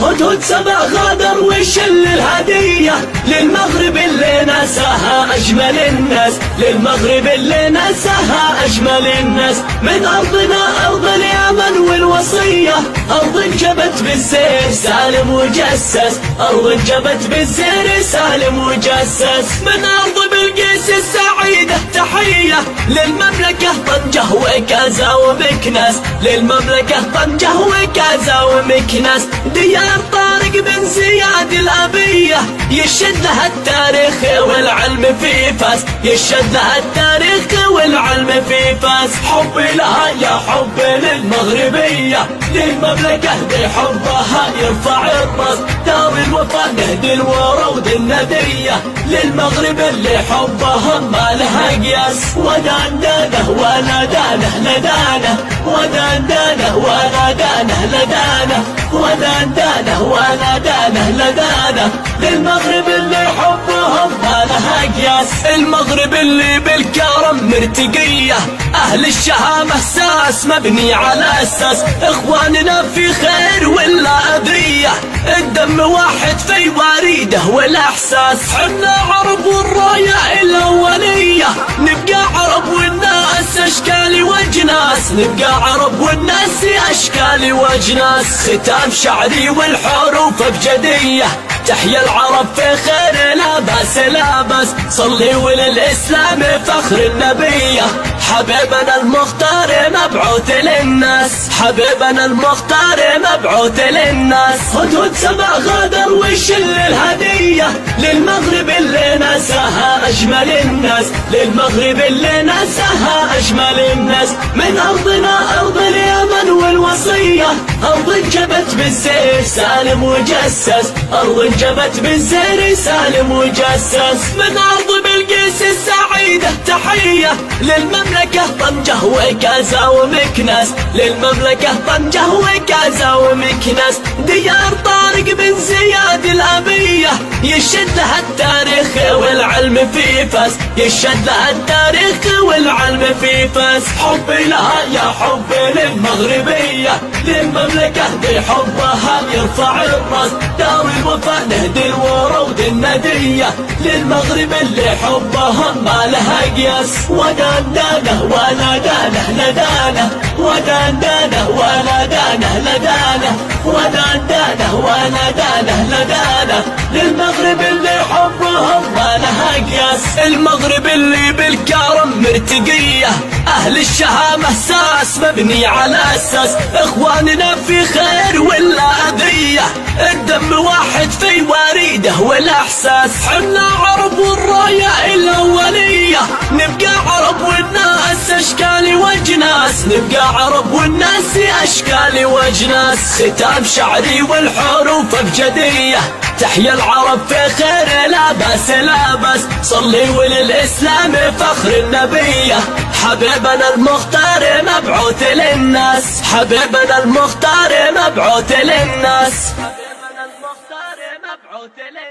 هدهد سبع غادر وشل الهدية للمغرب اللي ناساها أجمل الناس، للمغرب اللي ناساها أجمل الناس. من أرضنا أرض اليمن والوصية، أرض انجبت بالزير سالم وجسس، أرض انجبت بالزير سالم وجسس. من أرض بلقيس السعيدة تحية للمملكة طنجة وكازا ومكناس، للمملكة طنجة وكازا ومكناس. ديار طارق بن زياد الأبية يشد لها التاريخ والعلم في فاس، يشد لها التاريخ والعلم في فاس. حبي لها يا حبي للمغربية، للمملكة بحبها يرفع الراس. دار الوفا نهدي الورود الندية للمغرب اللي حبها ما لها قياس. ودندانه ونادانه لدانه، ودندانه ونادانه لدانه، ودندانه ونادانه لدانه للمغرب اللي حبهم ما لها قياس. المغرب اللي بالكرم مرتقية، أهل الشهامة ساس مبني على أساس. إخواننا في خير ولا أذية، الدم واحد في وريده والإحساس. حنا عرب والراية الأولية، نبقى عرب والناس أشكال وجناس، نبقى عرب والناس أشكال وجناس. ختام شعري والحروف بجدية، تحيا العرب في خير لا باس لا باس. صلي وللإسلام فخر النبية، حبيبنا المختار مبعوث للناس، حبيبنا المختار مبعوث للناس. هدهد سبع غادر وشل الهدية للمغرب اللي ناساها أجمل الناس، للمغرب اللي ناساها أجمل الناس. من أرضنا أرض اليمن والوصية، أرض انجبت بالزير سالم وجسس، أرض انجبت بالزير سالم وجسس. من أرض بلقيس السعيدة تحية للمملكة طنجة وكازا ومكناس، للمملكة طنجة وكازا ومكناس. ديار طارق بن زياد الأبية يشد لها التاريخ والعلم في فاس، يشد لها التاريخ والعلم في فاس. حبي لها يا حبي للمغربية، للمملكة بحبها يرفع الراس. دار الوفا نهدي الورود الندية للمغرب اللي حبها ما لها قياس. ودندانه ونادانه لدانه، ودندانه ونادانه لدانه، ودندانه ونادانه لدانه للمغرب اللي حبهم ما لها قياس. المغرب اللي بالكرم مرتقية، أهل الشهامة ساس مبني على أساس. إخواننا في خير ولا أذية، الدم واحد في وريده والإحساس. حنا عرب والراية الأولية، نبقى عرب والناس أشكال وجناس، نبقى عرب والناس أشكال وجناس. ختام شعري والحروف بجدية، تحيا العرب في خير لا باس لا باس. صلي وللإسلام فخر النبية، حبيبنا المختار مبعوث للناس، حبيبنا المختار مبعوث للناس، حبيبنا المختار مبعوث للناس.